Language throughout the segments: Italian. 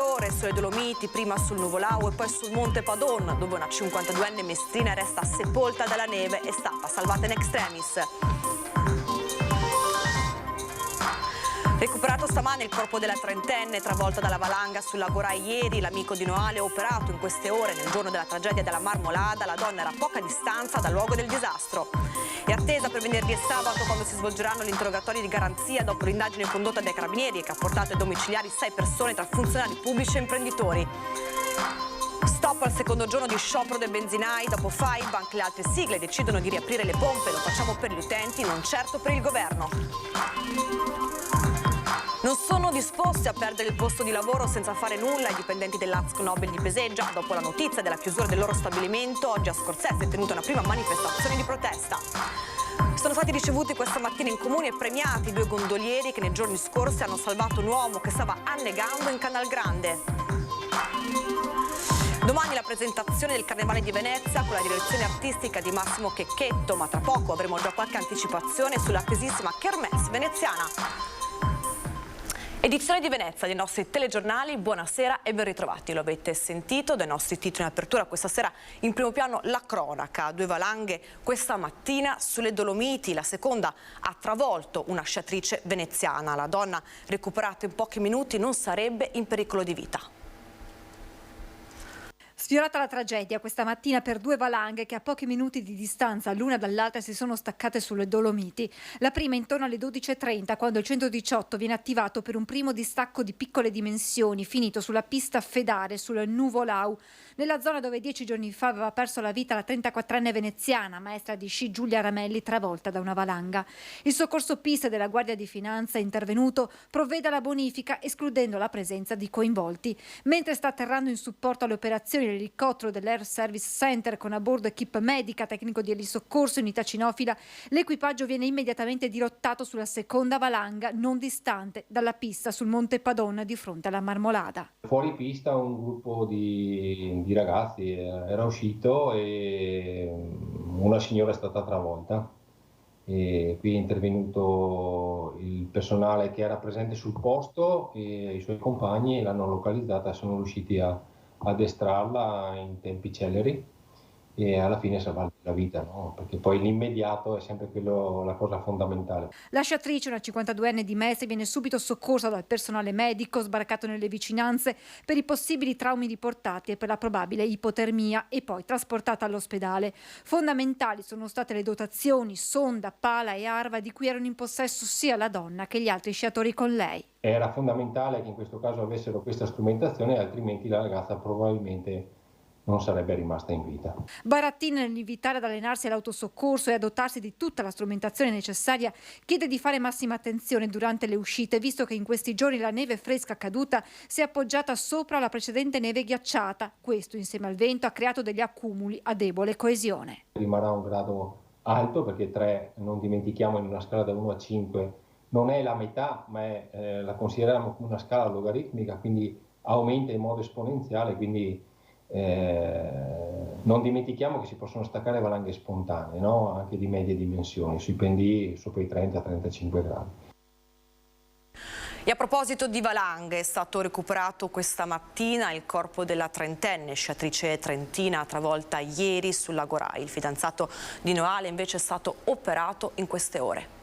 ore sulle Dolomiti, prima sul Nuvolao e poi sul Monte Padon, dove una 52enne mestrina resta sepolta dalla neve, è stata salvata in extremis. Recuperato stamane il corpo della trentenne travolta dalla valanga sul lago Rai ieri. L'amico di Noale operato in queste ore nel giorno della tragedia della Marmolada. La donna era a poca distanza dal luogo del disastro. È attesa per venerdì e sabato, quando si svolgeranno gli interrogatori di garanzia dopo l'indagine condotta dai carabinieri che ha portato ai domiciliari 6 persone tra funzionari pubblici e imprenditori. Stop al secondo giorno di sciopero dei benzinai. Dopo Five anche le altre sigle decidono di riaprire le pompe. Lo facciamo per gli utenti, non certo per il governo. Non sono disposti a perdere il posto di lavoro senza fare nulla i dipendenti dell'AZK Nobel di Peseggia. Dopo la notizia della chiusura del loro stabilimento, oggi a Scorzese è tenuta una prima manifestazione di protesta. Sono stati ricevuti questa mattina in comune e premiati 2 gondolieri che nei giorni scorsi hanno salvato un uomo che stava annegando in Canal Grande. Domani la presentazione del Carnevale di Venezia con la direzione artistica di Massimo Checchetto, ma tra poco avremo già qualche anticipazione sull'attesissima Kermesse veneziana. Edizione di Venezia dei nostri telegiornali, buonasera e ben ritrovati. Lo avete sentito dai nostri titoli in apertura, questa sera in primo piano la cronaca. 2 valanghe questa mattina sulle Dolomiti, la seconda ha travolto una sciatrice veneziana. La donna, recuperata in pochi minuti, non sarebbe in pericolo di vita. Sfiorata la tragedia questa mattina per 2 valanghe che a pochi minuti di distanza l'una dall'altra si sono staccate sulle Dolomiti. La prima intorno alle 12:30, quando il 118 viene attivato per un primo distacco di piccole dimensioni finito sulla pista Fedare sul Nuvolao, nella zona dove 10 giorni fa aveva perso la vita la 34enne veneziana, maestra di sci Giulia Ramelli, travolta da una valanga. Il soccorso pista della Guardia di Finanza intervenuto provvede alla bonifica escludendo la presenza di coinvolti. Mentre sta atterrando in supporto alle operazioni l'elicottero dell'Air Service Center con a bordo equip medica, tecnico di elisoccorso, unità cinofila, l'equipaggio viene immediatamente dirottato sulla seconda valanga non distante dalla pista sul Monte Padon di fronte alla Marmolada. Fuori pista un gruppo di ragazzi era uscito e una signora è stata travolta. E qui è intervenuto il personale che era presente sul posto e i suoi compagni l'hanno localizzata e sono riusciti a addestrarla in tempi celeri e alla fine salvargli la vita, no? Perché poi l'immediato è sempre quello, la cosa fondamentale. La sciatrice, una 52enne di Mestre, viene subito soccorsa dal personale medico sbarcato nelle vicinanze per i possibili traumi riportati e per la probabile ipotermia e poi trasportata all'ospedale. Fondamentali sono state le dotazioni, sonda, pala e arva di cui erano in possesso sia la donna che gli altri sciatori con lei. Era fondamentale che in questo caso avessero questa strumentazione, altrimenti la ragazza probabilmente non sarebbe rimasta in vita. Barattin, nell'invitare ad allenarsi all'autosoccorso e a dotarsi di tutta la strumentazione necessaria, chiede di fare massima attenzione durante le uscite, visto che in questi giorni la neve fresca caduta si è appoggiata sopra la precedente neve ghiacciata. Questo, insieme al vento, ha creato degli accumuli a debole coesione. Rimarrà un grado alto perché 3, non dimentichiamo, in una scala da 1 a 5 non è la metà, ma la consideriamo come una scala logaritmica, quindi aumenta in modo esponenziale, quindi non dimentichiamo che si possono staccare valanghe spontanee, no? Anche di medie dimensioni, sui pendii sopra i 30-35 gradi. E a proposito di valanghe, è stato recuperato questa mattina il corpo della trentenne, sciatrice trentina, travolta ieri sul lago Rai. Il fidanzato di Noale invece è stato operato in queste ore.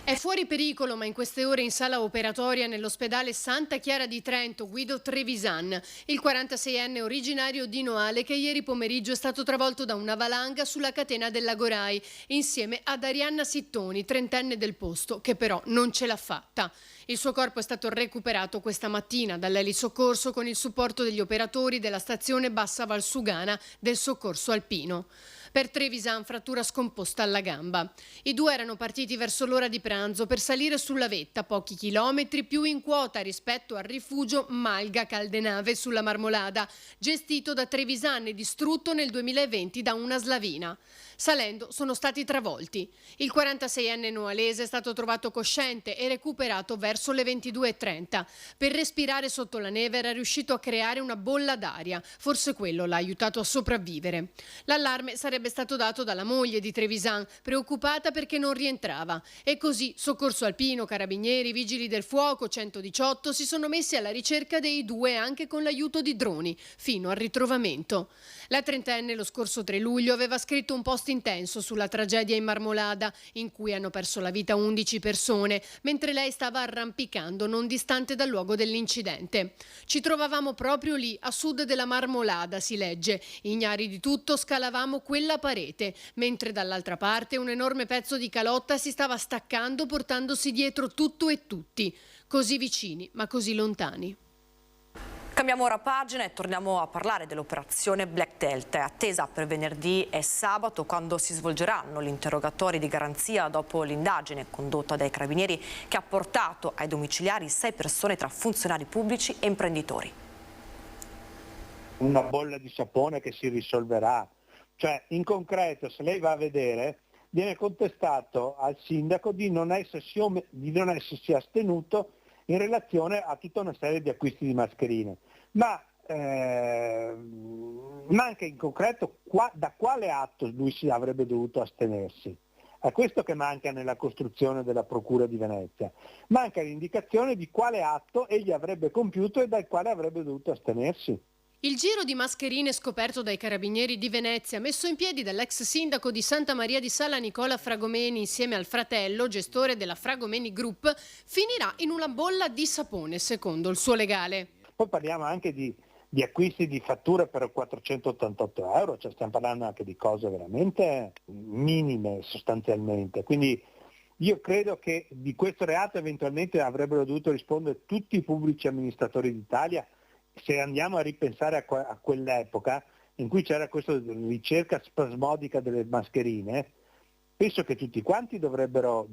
È fuori pericolo, ma in queste ore in sala operatoria nell'ospedale Santa Chiara di Trento Guido Trevisan, il 46enne originario di Noale che ieri pomeriggio è stato travolto da una valanga sulla catena del lago Rai, insieme ad Arianna Sittoni, trentenne del posto, che però non ce l'ha fatta. Il suo corpo è stato recuperato questa mattina dall'elisoccorso con il supporto degli operatori della stazione Bassa Valsugana del soccorso alpino. Per Trevisan frattura scomposta alla gamba. I 2 erano partiti verso l'ora di pranzo per salire sulla vetta, pochi chilometri più in quota rispetto al rifugio Malga Caldenave sulla Marmolada, gestito da Trevisan e distrutto nel 2020 da una slavina. Salendo sono stati travolti. Il 46enne noalese è stato trovato cosciente e recuperato verso le 22:30. Per respirare sotto la neve era riuscito a creare una bolla d'aria. Forse quello l'ha aiutato a sopravvivere. L'allarme sarebbe stato dato dalla moglie di Trevisan, preoccupata perché non rientrava. E così soccorso alpino, carabinieri, vigili del fuoco, 118 si sono messi alla ricerca dei due anche con l'aiuto di droni, fino al ritrovamento. La trentenne lo scorso 3 luglio aveva scritto un post intenso sulla tragedia in Marmolada, in cui hanno perso la vita 11 persone, mentre lei stava arrampicando non distante dal luogo dell'incidente. Ci trovavamo proprio lì, a sud della Marmolada, si legge. Ignari di tutto, scalavamo quella parete, mentre dall'altra parte un enorme pezzo di calotta si stava staccando portandosi dietro tutto e tutti. Così vicini, ma così lontani. Cambiamo ora pagina e torniamo a parlare dell'operazione Black Delta. È attesa per venerdì e sabato, quando si svolgeranno gli interrogatori di garanzia dopo l'indagine condotta dai carabinieri che ha portato ai domiciliari 6 persone tra funzionari pubblici e imprenditori. Una bolla di sapone che si risolverà. Cioè, in concreto, se lei va a vedere, viene contestato al sindaco di non essersi astenuto in relazione a tutta una serie di acquisti di mascherine. Ma anche in concreto da quale atto lui si avrebbe dovuto astenersi? È questo che manca nella costruzione della Procura di Venezia. Manca l'indicazione di quale atto egli avrebbe compiuto e dal quale avrebbe dovuto astenersi. Il giro di mascherine scoperto dai carabinieri di Venezia, messo in piedi dall'ex sindaco di Santa Maria di Sala Nicola Fragomeni insieme al fratello, gestore della Fragomeni Group, finirà in una bolla di sapone, secondo il suo legale. Poi parliamo anche di acquisti di fatture per 488 euro, cioè stiamo parlando anche di cose veramente minime sostanzialmente. Quindi io credo che di questo reato eventualmente avrebbero dovuto rispondere tutti i pubblici amministratori d'Italia. Se andiamo a ripensare a quell'epoca in cui c'era questa ricerca spasmodica delle mascherine, penso che tutti quanti dovrebbero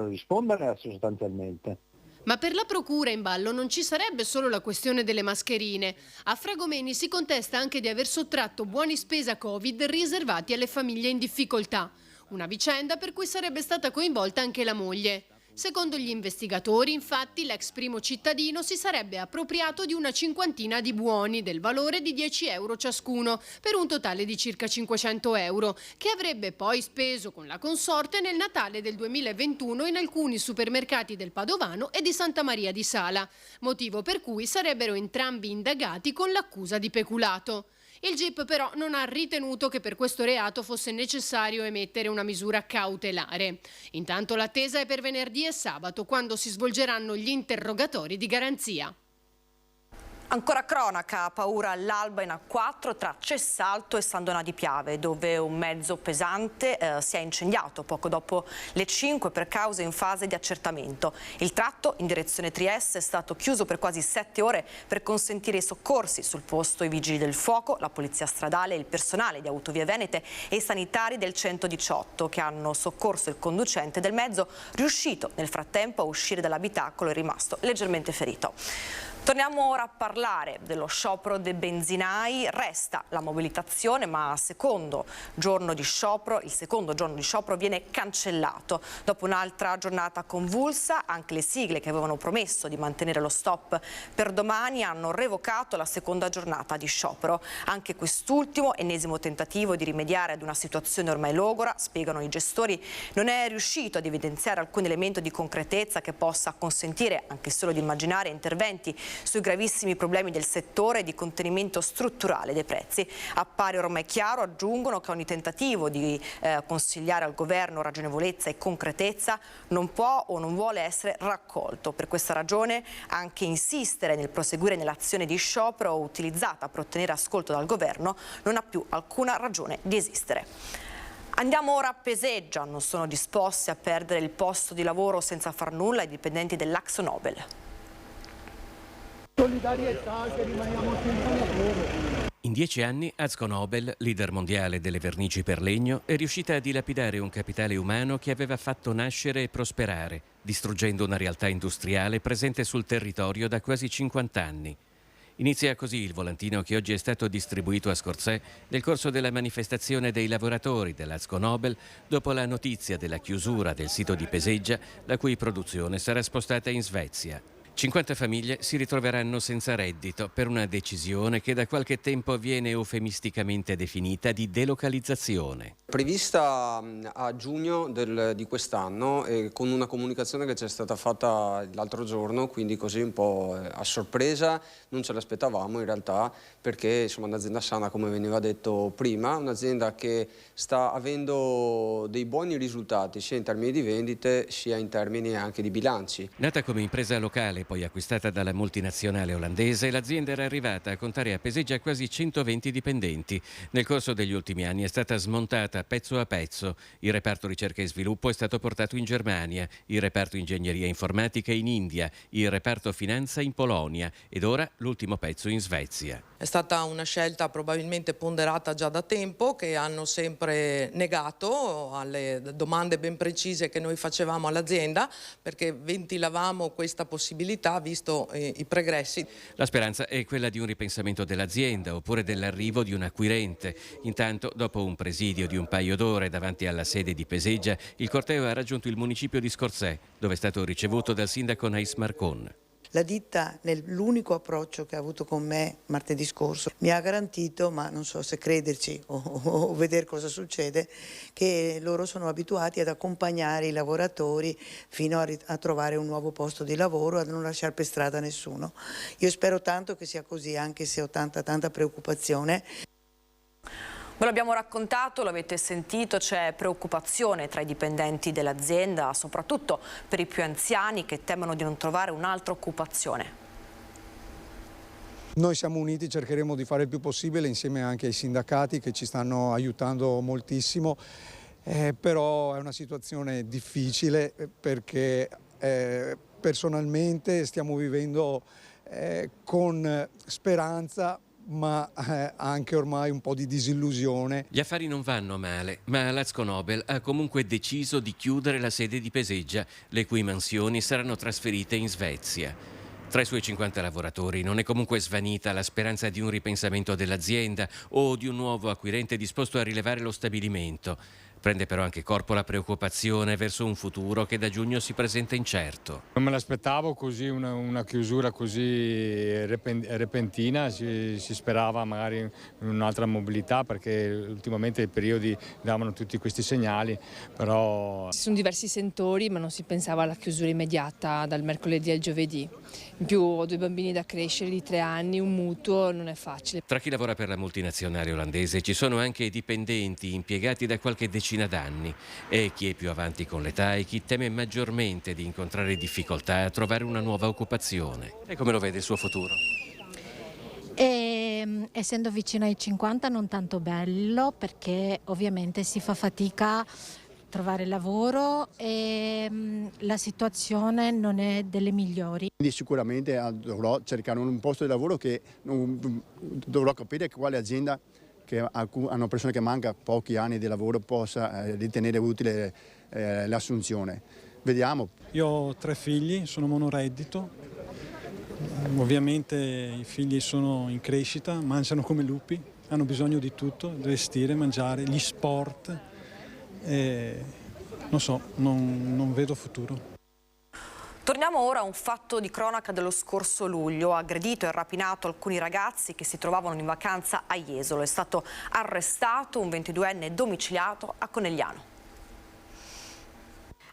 rispondere sostanzialmente. Ma per la procura in ballo non ci sarebbe solo la questione delle mascherine. A Fragomeni si contesta anche di aver sottratto buoni spesa Covid riservati alle famiglie in difficoltà. Una vicenda per cui sarebbe stata coinvolta anche la moglie. Secondo gli investigatori, infatti, l'ex primo cittadino si sarebbe appropriato di una 50 di buoni del valore di 10 euro ciascuno, per un totale di circa 500 euro, che avrebbe poi speso con la consorte nel Natale del 2021 in alcuni supermercati del Padovano e di Santa Maria di Sala, motivo per cui sarebbero entrambi indagati con l'accusa di peculato. Il GIP però non ha ritenuto che per questo reato fosse necessario emettere una misura cautelare. Intanto l'attesa è per venerdì e sabato, quando si svolgeranno gli interrogatori di garanzia. Ancora cronaca, paura all'alba in A4 tra Cessalto e San Donà di Piave, dove un mezzo pesante si è incendiato poco dopo le 5 per cause in fase di accertamento. Il tratto in direzione Trieste è stato chiuso per quasi 7 ore per consentire i soccorsi sul posto. I vigili del fuoco, la polizia stradale, il personale di Autovie Venete e i sanitari del 118 che hanno soccorso il conducente del mezzo, riuscito nel frattempo a uscire dall'abitacolo e rimasto leggermente ferito. Torniamo ora a parlare dello sciopero dei benzinai. Resta la mobilitazione, ma il secondo giorno di sciopero viene cancellato. Dopo un'altra giornata convulsa, anche le sigle che avevano promesso di mantenere lo stop per domani hanno revocato la seconda giornata di sciopero. Anche quest'ultimo, ennesimo tentativo di rimediare ad una situazione ormai logora, spiegano i gestori, non è riuscito ad evidenziare alcun elemento di concretezza che possa consentire anche solo di immaginare interventi sui gravissimi problemi del settore e di contenimento strutturale dei prezzi. Appare ormai chiaro, aggiungono, che ogni tentativo di consigliare al governo ragionevolezza e concretezza non può o non vuole essere raccolto. Per questa ragione anche insistere nel proseguire nell'azione di sciopero utilizzata per ottenere ascolto dal governo non ha più alcuna ragione di esistere. Andiamo ora a Peseggia, non sono disposti a perdere il posto di lavoro senza far nulla i dipendenti dell'Akzo Nobel. Solidarietà, che rimaniamo senza lavoro. In 10 anni Akzo Nobel, leader mondiale delle vernici per legno, è riuscita a dilapidare un capitale umano che aveva fatto nascere e prosperare, distruggendo una realtà industriale presente sul territorio da quasi 50 anni. Inizia così il volantino che oggi è stato distribuito a Scorzè nel corso della manifestazione dei lavoratori dell'Azco Nobel dopo la notizia della chiusura del sito di Peseggia, la cui produzione sarà spostata in Svezia. 50 famiglie si ritroveranno senza reddito per una decisione che da qualche tempo viene eufemisticamente definita di delocalizzazione. Prevista a giugno di quest'anno con una comunicazione che ci è stata fatta l'altro giorno, quindi così un po' a sorpresa, non ce l'aspettavamo in realtà, perché insomma un'azienda sana, come veniva detto prima, un'azienda che sta avendo dei buoni risultati sia in termini di vendite sia in termini anche di bilanci. Nata come impresa locale, poi acquistata dalla multinazionale olandese, l'azienda era arrivata a contare a Peseggia quasi 120 dipendenti. Nel corso degli ultimi anni è stata smontata pezzo a pezzo. Il reparto ricerca e sviluppo è stato portato in Germania, il reparto ingegneria informatica in India, il reparto finanza in Polonia ed ora l'ultimo pezzo in Svezia. È stata una scelta probabilmente ponderata già da tempo, che hanno sempre negato alle domande ben precise che noi facevamo all'azienda, perché ventilavamo questa possibilità visto i pregressi. La speranza è quella di un ripensamento dell'azienda oppure dell'arrivo di un acquirente. Intanto, dopo un presidio di un paio d'ore davanti alla sede di Peseggia, il corteo ha raggiunto il municipio di Scorzè, dove è stato ricevuto dal sindaco Nais Marcon. La ditta, nell'unico approccio che ha avuto con me martedì scorso, mi ha garantito, ma non so se crederci o vedere cosa succede, che loro sono abituati ad accompagnare i lavoratori fino a trovare un nuovo posto di lavoro, a non lasciare per strada nessuno. Io spero tanto che sia così, anche se ho tanta preoccupazione. Ve l'abbiamo raccontato, l'avete sentito, c'è preoccupazione tra i dipendenti dell'azienda, soprattutto per i più anziani che temono di non trovare un'altra occupazione. Noi siamo uniti, cercheremo di fare il più possibile insieme anche ai sindacati che ci stanno aiutando moltissimo, però è una situazione difficile perché personalmente stiamo vivendo con speranza, ma anche ormai un po' di disillusione. Gli affari non vanno male, ma l'Azco Nobel ha comunque deciso di chiudere la sede di Peseggia, le cui mansioni saranno trasferite in Svezia. Tra i suoi 50 lavoratori non è comunque svanita la speranza di un ripensamento dell'azienda o di un nuovo acquirente disposto a rilevare lo stabilimento. Prende però anche corpo la preoccupazione verso un futuro che da giugno si presenta incerto. Non me l'aspettavo così, una chiusura così repentina, si sperava magari in un'altra mobilità perché ultimamente i periodi davano tutti questi segnali, però... Ci sono diversi sentori ma non si pensava alla chiusura immediata dal mercoledì al giovedì. In più ho 2 bambini da crescere di 3 anni, un mutuo non è facile. Tra chi lavora per la multinazionale olandese ci sono anche i dipendenti impiegati da qualche decina d'anni e chi è più avanti con l'età e chi teme maggiormente di incontrare difficoltà a trovare una nuova occupazione. E come lo vede il suo futuro? Essendo vicino ai 50 non tanto bello perché ovviamente si fa fatica a trovare lavoro e la situazione non è delle migliori. Quindi sicuramente dovrò cercare un posto di lavoro che dovrò capire quale azienda che hanno persone che manca pochi anni di lavoro possa ritenere utile l'assunzione. Vediamo. Io ho 3 figli, sono monoreddito, ovviamente i figli sono in crescita, mangiano come lupi, hanno bisogno di tutto, vestire, mangiare, gli sport, non so, non vedo futuro. Torniamo ora a un fatto di cronaca dello scorso luglio. Aggredito e rapinato alcuni ragazzi che si trovavano in vacanza a Jesolo. È stato arrestato un 22enne domiciliato a Conegliano.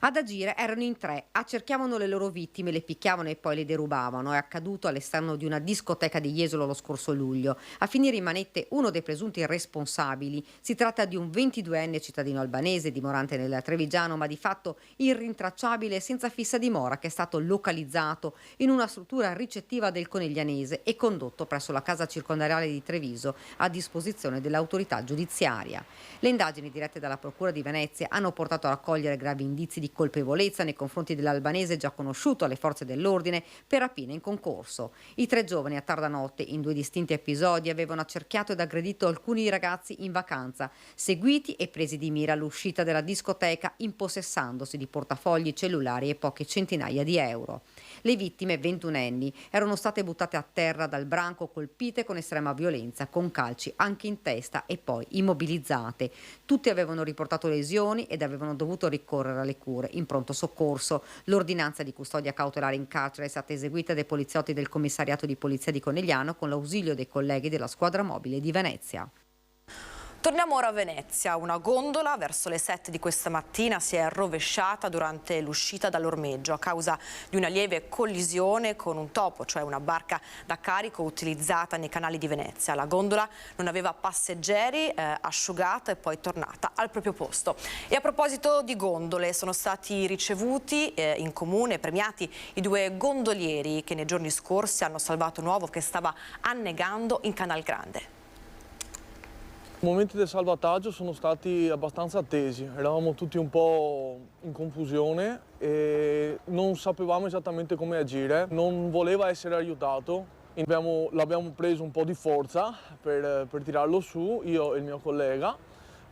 Ad agire erano in 3, accerchiavano le loro vittime, le picchiavano e poi le derubavano. È accaduto all'esterno di una discoteca di Jesolo lo scorso luglio. A finire in manette uno dei presunti responsabili. Si tratta di un 22enne cittadino albanese dimorante nel Trevigiano, ma di fatto irrintracciabile e senza fissa dimora, che è stato localizzato in una struttura ricettiva del Coneglianese e condotto presso la casa circondariale di Treviso a disposizione dell'autorità giudiziaria. Le indagini dirette dalla Procura di Venezia hanno portato a raccogliere gravi indizi di colpevolezza nei confronti dell'albanese già conosciuto alle forze dell'ordine per rapina in concorso. I 3 giovani a tarda notte, in 2 distinti episodi, avevano accerchiato ed aggredito alcuni ragazzi in vacanza, seguiti e presi di mira all'uscita della discoteca impossessandosi di portafogli, cellulari e poche centinaia di euro. Le vittime, 21enni, erano state buttate a terra dal branco, colpite con estrema violenza, con calci anche in testa e poi immobilizzate. Tutti avevano riportato lesioni ed avevano dovuto ricorrere alle cure in pronto soccorso. L'ordinanza di custodia cautelare in carcere è stata eseguita dai poliziotti del commissariato di polizia di Conegliano con l'ausilio dei colleghi della squadra mobile di Venezia. Torniamo ora a Venezia. Una gondola verso le 7 di questa mattina si è rovesciata durante l'uscita dall'ormeggio a causa di una lieve collisione con un topo, cioè una barca da carico utilizzata nei canali di Venezia. La gondola non aveva passeggeri, asciugata e poi tornata al proprio posto. E a proposito di gondole, sono stati ricevuti in comune, premiati i 2 gondolieri che nei giorni scorsi hanno salvato un uovo che stava annegando in Canal Grande. I momenti del salvataggio sono stati abbastanza attesi, eravamo tutti un po' in confusione e non sapevamo esattamente come agire, non voleva essere aiutato, l'abbiamo preso un po' di forza per tirarlo su, io e il mio collega,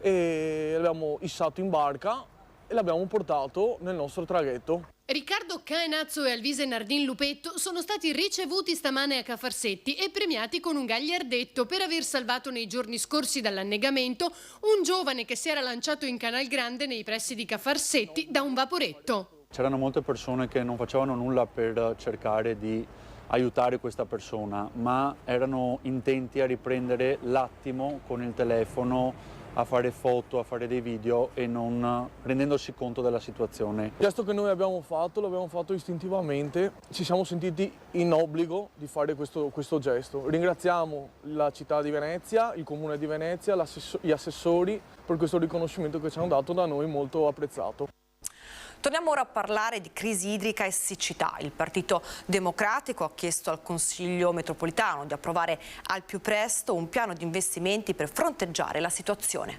e l'abbiamo issato in barca e l'abbiamo portato nel nostro traghetto. Riccardo Caenazzo e Alvise Nardin Lupetto sono stati ricevuti stamane a Cafarsetti e premiati con un gagliardetto per aver salvato nei giorni scorsi dall'annegamento un giovane che si era lanciato in Canal Grande nei pressi di Cafarsetti da un vaporetto. C'erano molte persone che non facevano nulla per cercare di aiutare questa persona, ma erano intenti a riprendere l'attimo con il telefono, a fare foto, a fare dei video e non rendendosi conto della situazione. Il gesto che noi abbiamo fatto l'abbiamo fatto istintivamente, ci siamo sentiti in obbligo di fare questo gesto. Ringraziamo la città di Venezia, il comune di Venezia, gli assessori per questo riconoscimento che ci hanno dato, da noi molto apprezzato. Torniamo ora a parlare di crisi idrica e siccità. Il Partito Democratico ha chiesto al Consiglio metropolitano di approvare al più presto un piano di investimenti per fronteggiare la situazione.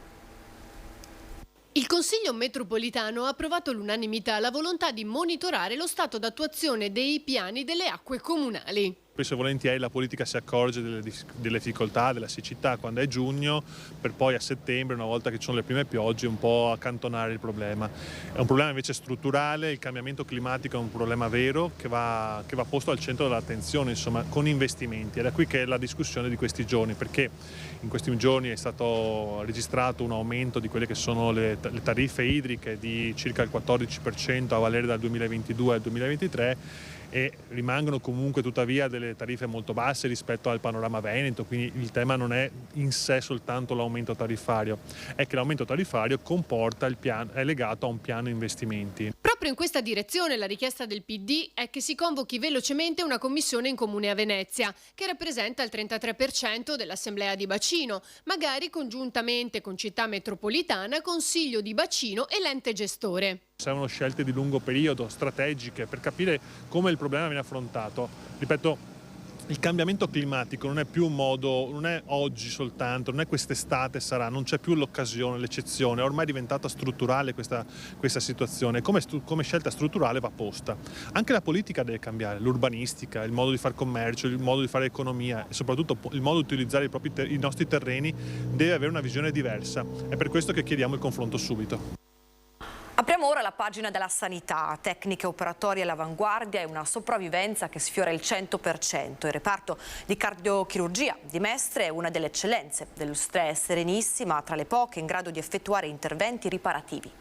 Il Consiglio metropolitano ha approvato all'unanimità la volontà di monitorare lo stato d'attuazione dei piani delle acque comunali. Spesso e volentieri la politica si accorge delle difficoltà, della siccità quando è giugno, per poi a settembre, una volta che ci sono le prime piogge, un po' accantonare il problema. È un problema invece strutturale, il cambiamento climatico è un problema vero che va posto al centro dell'attenzione, insomma, con investimenti. Ed è qui che è la discussione di questi giorni, perché in questi giorni è stato registrato un aumento di quelle che sono le tariffe idriche di circa il 14% a valere dal 2022 al 2023, e rimangono comunque tuttavia delle tariffe molto basse rispetto al panorama veneto, quindi il tema non è in sé soltanto l'aumento tariffario, è che l'aumento tariffario è legato a un piano investimenti. Proprio in questa direzione la richiesta del PD è che si convochi velocemente una commissione in comune a Venezia, che rappresenta il 33% dell'assemblea di bacino, magari congiuntamente con città metropolitana, consiglio di bacino e l'ente gestore. Servono scelte di lungo periodo, strategiche, per capire come il problema viene affrontato. Ripeto, il cambiamento climatico non è più un modo, non è oggi soltanto, non è quest'estate sarà, non c'è più l'occasione, l'eccezione, è ormai diventata strutturale questa situazione. Come scelta strutturale va posta. Anche la politica deve cambiare, l'urbanistica, il modo di fare commercio, il modo di fare economia e soprattutto il modo di utilizzare i nostri terreni deve avere una visione diversa. È per questo che chiediamo il confronto subito. Apriamo ora la pagina della sanità, tecniche operatorie all'avanguardia e una sopravvivenza che sfiora il 100%. Il reparto di cardiochirurgia di Mestre è una delle eccellenze dell'Ustre Serenissima, tra le poche in grado di effettuare interventi riparativi.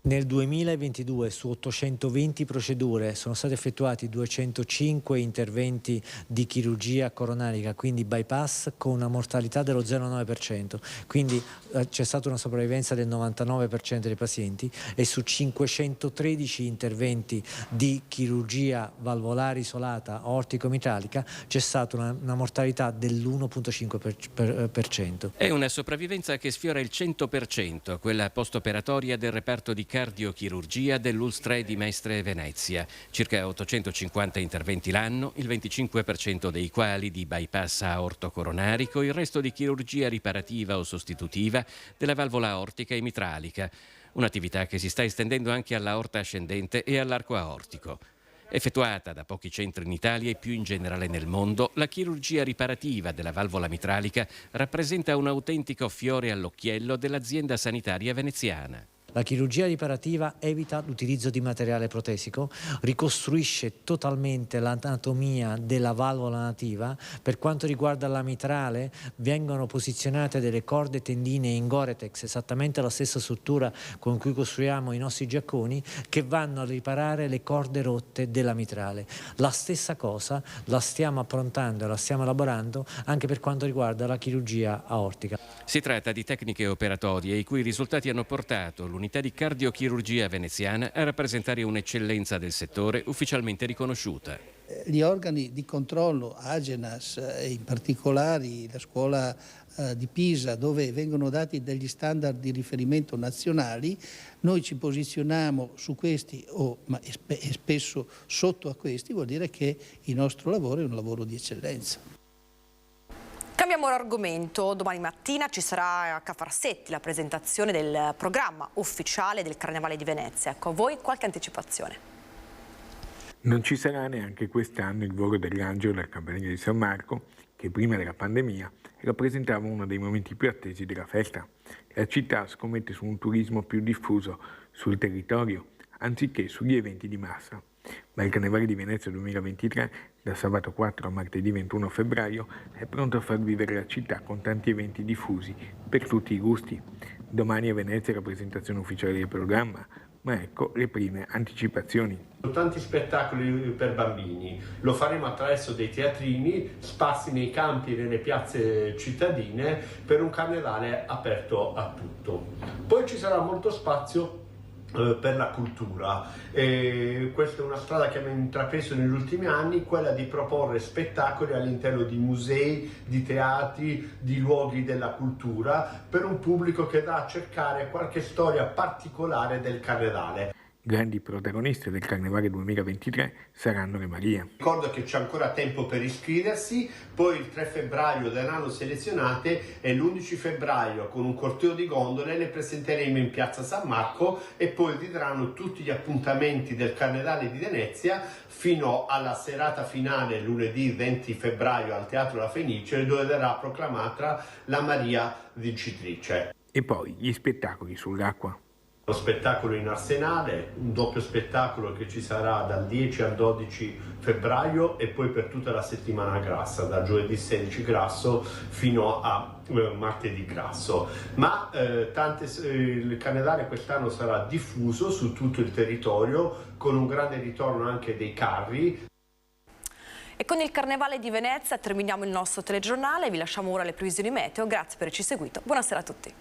Nel 2022 su 820 procedure sono stati effettuati 205 interventi di chirurgia coronarica, quindi bypass, con una mortalità dello 0,9%, quindi c'è stata una sopravvivenza del 99% dei pazienti, e su 513 interventi di chirurgia valvolare isolata aortico-mitralica c'è stata una mortalità dell'1,5%. È una sopravvivenza che sfiora il 100%, quella post-operatoria del reparto di cardiochirurgia dell'Ulstre di Mestre Venezia. Circa 850 interventi l'anno, il 25% dei quali di bypass aortocoronarico, il resto di chirurgia riparativa o sostitutiva della valvola aortica e mitralica. Un'attività che si sta estendendo anche all'aorta ascendente e all'arco aortico. Effettuata da pochi centri in Italia e più in generale nel mondo, la chirurgia riparativa della valvola mitralica rappresenta un autentico fiore all'occhiello dell'azienda sanitaria veneziana. La chirurgia riparativa evita l'utilizzo di materiale protesico, ricostruisce totalmente l'anatomia della valvola nativa. Per quanto riguarda la mitrale, vengono posizionate delle corde tendine in Gore-Tex, esattamente la stessa struttura con cui costruiamo i nostri giacconi, che vanno a riparare le corde rotte della mitrale. La stessa cosa la stiamo approntando e la stiamo elaborando anche per quanto riguarda la chirurgia aortica. Si tratta di tecniche operatorie i cui risultati hanno portato l'unità di cardiochirurgia veneziana a rappresentare un'eccellenza del settore ufficialmente riconosciuta. Gli organi di controllo, Agenas e in particolare la scuola di Pisa, dove vengono dati degli standard di riferimento nazionali, noi ci posizioniamo su questi e spesso sotto a questi, vuol dire che il nostro lavoro è un lavoro di eccellenza. Cambiamo l'argomento. Domani mattina ci sarà a Cafarsetti la presentazione del programma ufficiale del Carnevale di Venezia. Ecco, a voi qualche anticipazione? Non ci sarà neanche quest'anno il volo dell'angelo dal campanile di San Marco, che prima della pandemia rappresentava uno dei momenti più attesi della festa. La città scommette su un turismo più diffuso sul territorio, anziché sugli eventi di massa. Ma il Carnevale di Venezia 2023, da sabato 4 a martedì 21 febbraio, è pronto a far vivere la città con tanti eventi diffusi per tutti i gusti. Domani a Venezia la presentazione ufficiale del programma, ma ecco le prime anticipazioni. Tanti spettacoli per bambini, lo faremo attraverso dei teatrini sparsi nei campi e nelle piazze cittadine per un carnevale aperto a tutto. Poi ci sarà molto spazio per la cultura e questa è una strada che abbiamo intrapreso negli ultimi anni, quella di proporre spettacoli all'interno di musei, di teatri, di luoghi della cultura per un pubblico che va a cercare qualche storia particolare del carnevale. Grandi protagoniste del Carnevale 2023 saranno le Marie. Ricordo che c'è ancora tempo per iscriversi, poi il 3 febbraio verranno selezionate e l'11 febbraio con un corteo di gondole le presenteremo in piazza San Marco e poi vedranno tutti gli appuntamenti del Carnevale di Venezia fino alla serata finale lunedì 20 febbraio al Teatro La Fenice, dove verrà proclamata la Maria vincitrice. E poi gli spettacoli sull'acqua. Lo spettacolo in Arsenale, un doppio spettacolo che ci sarà dal 10 al 12 febbraio e poi per tutta la settimana grassa, da giovedì 16 grasso fino a martedì grasso. Ma il carnevale quest'anno sarà diffuso su tutto il territorio con un grande ritorno anche dei carri. E con il Carnevale di Venezia terminiamo il nostro telegiornale, vi lasciamo ora le previsioni meteo, grazie per averci seguito, buonasera a tutti.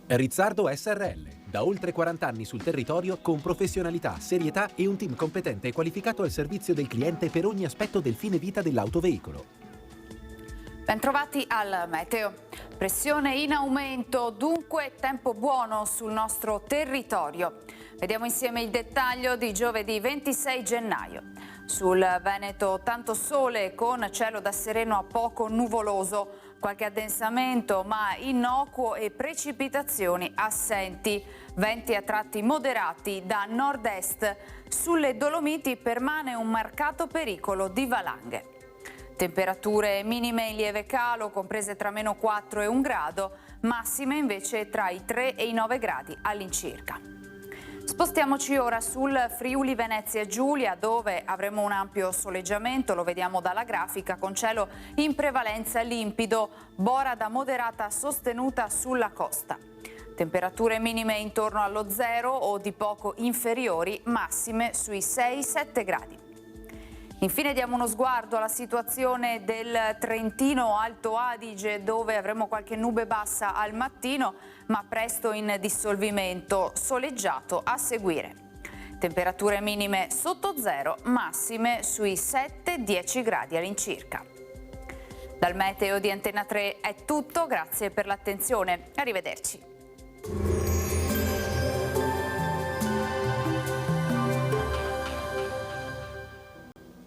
Rizzardo SRL, da oltre 40 anni sul territorio con professionalità, serietà e un team competente e qualificato al servizio del cliente per ogni aspetto del fine vita dell'autoveicolo. Bentrovati al meteo. Pressione in aumento, dunque tempo buono sul nostro territorio. Vediamo insieme il dettaglio di giovedì 26 gennaio. Sul Veneto tanto sole con cielo da sereno a poco nuvoloso. Qualche addensamento ma innocuo e precipitazioni assenti. Venti a tratti moderati da nord-est. Sulle Dolomiti permane un marcato pericolo di valanghe. Temperature minime in lieve calo, comprese tra -4 e 1 grado, massime invece tra i 3 e i 9 gradi all'incirca. Spostiamoci ora sul Friuli Venezia Giulia, dove avremo un ampio soleggiamento, lo vediamo dalla grafica, con cielo in prevalenza limpido, bora da moderata sostenuta sulla costa. Temperature minime intorno allo 0 o di poco inferiori, massime sui 6-7 gradi. Infine diamo uno sguardo alla situazione del Trentino Alto Adige, dove avremo qualche nube bassa al mattino, ma presto in dissolvimento, soleggiato a seguire. Temperature minime sotto 0, massime sui 7-10 gradi all'incirca. Dal meteo di Antena 3 è tutto, grazie per l'attenzione, arrivederci.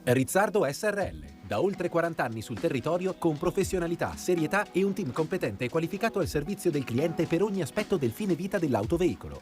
Rizzardo SRL, da oltre 40 anni sul territorio con professionalità, serietà e un team competente e qualificato al servizio del cliente per ogni aspetto del fine vita dell'autoveicolo.